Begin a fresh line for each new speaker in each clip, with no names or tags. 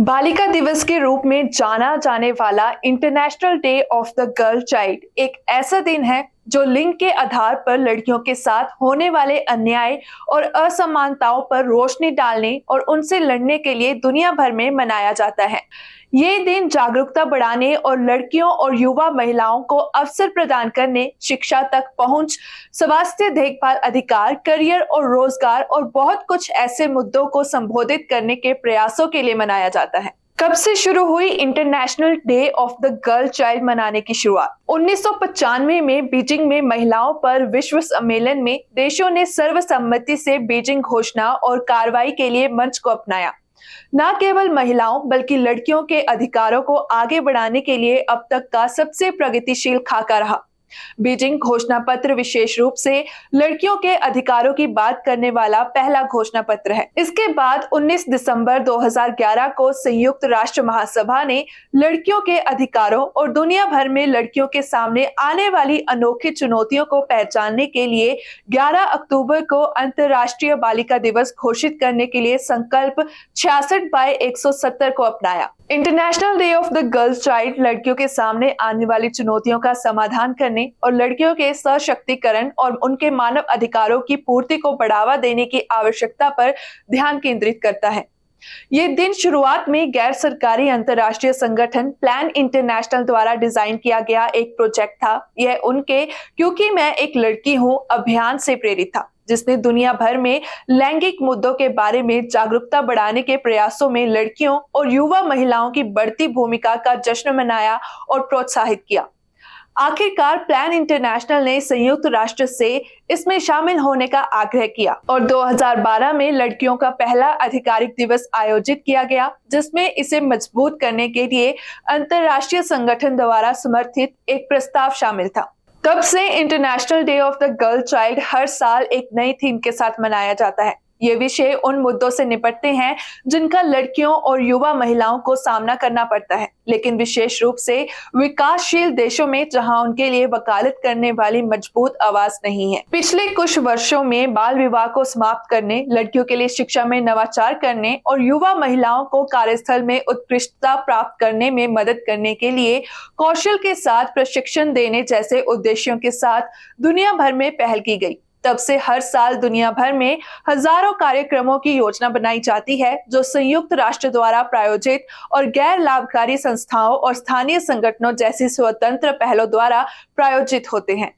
बालिका दिवस के रूप में जाना जाने वाला international day of the girl child एक ऐसा दिन है जो लिंग के आधार पर लड़कियों के साथ होने वाले अन्याय और असमानताओं पर रोशनी डालने और उनसे लड़ने के लिए दुनिया भर में मनाया जाता है। ये दिन जागरूकता बढ़ाने और लड़कियों और युवा महिलाओं को अवसर प्रदान करने, शिक्षा तक पहुंच, स्वास्थ्य देखभाल अधिकार, करियर और रोजगार और बहुत कुछ ऐसे मुद्दों को संबोधित करने के प्रयासों के लिए मनाया जाता है। कब से शुरू हुई international day of the girl child मनाने की शुरुआत? 1995 में बीजिंग में महिलाओं पर विश्व सम्मेलन में देशों ने सर्वसम्मति से बीजिंग घोषणा और कार्रवाई के लिए मंच को अपनाया। न केवल महिलाओं बल्कि लड़कियों के अधिकारों को आगे बढ़ाने के लिए अब तक का सबसे प्रगतिशील खाका रहा। बीजिंग घोषणा पत्र विशेष रूप से लड़कियों के अधिकारों की बात करने वाला पहला घोषणा पत्र है। इसके बाद 19 दिसंबर 2011 को संयुक्त राष्ट्र महासभा ने लड़कियों के अधिकारों और दुनिया भर में लड़कियों के सामने आने वाली अनोखी चुनौतियों को पहचानने के लिए 11 अक्टूबर को अंतर्राष्ट्रीय बालिका दिवस घोषित करने के लिए संकल्प 66/170 को अपनाया। International day of the girl child लड़कियों के सामने आने वाली चुनौतियों का समाधान करने और लड़कियों के सशक्तिकरण और उनके मानव अधिकारों की पूर्ति को बढ़ावा देने की आवश्यकता पर ध्यान केंद्रित करता है। ये दिन शुरुआत में गैर सरकारी अंतर्राष्ट्रीय संगठन प्लान इंटरनेशनल द्वारा डिजाइन किया गया एक प्रोजेक्ट था। यह उनके "क्योंकि मैं एक लड़की हूं" अभियान से प्रेरित था, जिसने दुनिया भर में लैंगिक मुद्दों के बारे में जागरूकता बढ़ाने के प्रयासों में लड़कियों और युवा महिलाओं की बढ़ती भूमिका का जश्न मनाया और प्रोत्साहित किया। आखिरकार प्लान इंटरनेशनल ने संयुक्त राष्ट्र से इसमें शामिल होने का आग्रह किया और 2012 में लड़कियों का पहला आधिकारिक दिवस आयोजित किया गया, जिसमें इसे मजबूत करने के लिए अंतर्राष्ट्रीय संगठन द्वारा समर्थित एक प्रस्ताव शामिल था। तब से international day of the girl child हर साल एक नई थीम के साथ मनाया जाता है। ये विषय उन मुद्दों से निपटते हैं जिनका लड़कियों और युवा महिलाओं को सामना करना पड़ता है, लेकिन विशेष रूप से विकासशील देशों में जहां उनके लिए वकालत करने वाली मजबूत आवाज नहीं है। पिछले कुछ वर्षों में बाल विवाह को समाप्त करने, लड़कियों के लिए शिक्षा में नवाचार करने और युवा महिलाओं को कार्यस्थल में उत्कृष्टता प्राप्त करने में मदद करने के लिए कौशल के साथ प्रशिक्षण देने जैसे उद्देश्यों के साथ दुनिया भर में पहल की गई। तब से हर साल दुनिया भर में हजारों कार्यक्रमों की योजना बनाई जाती है, जो संयुक्त राष्ट्र द्वारा प्रायोजित और गैर लाभकारी संस्थाओं और स्थानीय संगठनों जैसी स्वतंत्र पहलों द्वारा प्रायोजित होते हैं।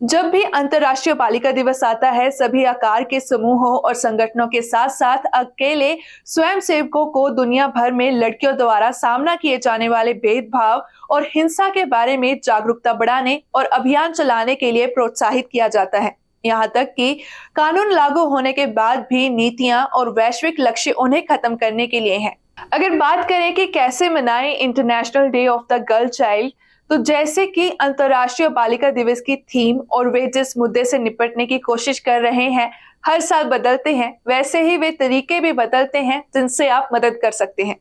जब भी अंतर्राष्ट्रीय बालिका दिवस आता है, सभी आकार के समूहों और संगठनों के साथ साथ अकेले स्वयंसेवकों को दुनिया भर में लड़कियों द्वारा सामना किए जाने वाले भेदभाव और हिंसा के बारे में जागरूकता बढ़ाने और अभियान चलाने के लिए प्रोत्साहित किया जाता है। यहाँ तक कि कानून लागू होने के बाद भी नीतियां और वैश्विक लक्ष्य उन्हें खत्म करने के लिए हैं। अगर बात करें कि कैसे मनाएं international day of the girl child, तो जैसे कि अंतर्राष्ट्रीय बालिका दिवस की थीम और वे जिस मुद्दे से निपटने की कोशिश कर रहे हैं हर साल बदलते हैं, वैसे ही वे तरीके भी बदलते हैं जिनसे आप मदद कर सकते हैं।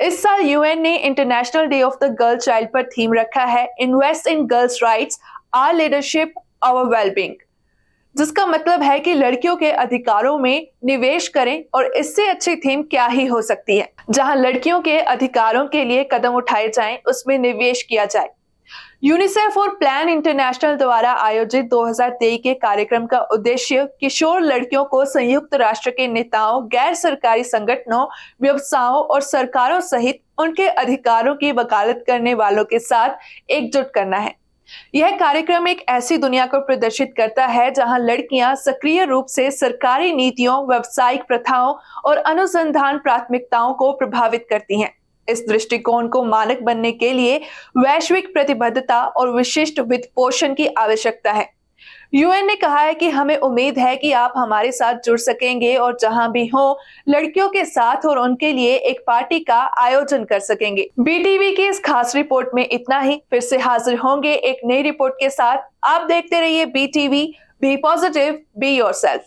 इस साल यूएन ने International day of the girl Child पर थीम रखा है invest in girls rights, our leadership, our wellbeing, जिसका मतलब है कि लड़कियों के अधिकारों में निवेश करें। और इससे अच्छी थीम क्या ही हो सकती है। जहां लड़कियों के अधिकारों के लिए कदम उठाए जाएं, उसमें निवेश किया जाए। यूनिसेफ और प्लान इंटरनेशनल द्वारा आयोजित 2023 के कार्यक्रम का उद्देश्य किशोर लड़कियों को संयुक्त राष्ट्र के नेताओं, गैर सरकारी संगठनों, व्यवसायों और सरकारों सहित उनके अधिकारों की वकालत करने वालों के साथ एकजुट करना है। यह कार्यक्रम एक ऐसी दुनिया को प्रदर्शित करता है जहां लड़कियां सक्रिय रूप से सरकारी नीतियों, व्यावसायिक प्रथाओं और अनुसंधान प्राथमिकताओं को प्रभावित करती हैं। इस दृष्टिकोण को मानक बनने के लिए वैश्विक प्रतिबद्धता और विशिष्ट वित्त पोषण की आवश्यकता है। यूएन ने कहा है कि हमें उम्मीद है कि आप हमारे साथ जुड़ सकेंगे और जहां भी हो लड़कियों के साथ और उनके लिए एक पार्टी का आयोजन कर सकेंगे। बीटीवी की इस खास रिपोर्ट में इतना ही। फिर से हाजिर होंगे एक नई रिपोर्ट के साथ। आप देखते रहिए BTV. Be positive, be yourself.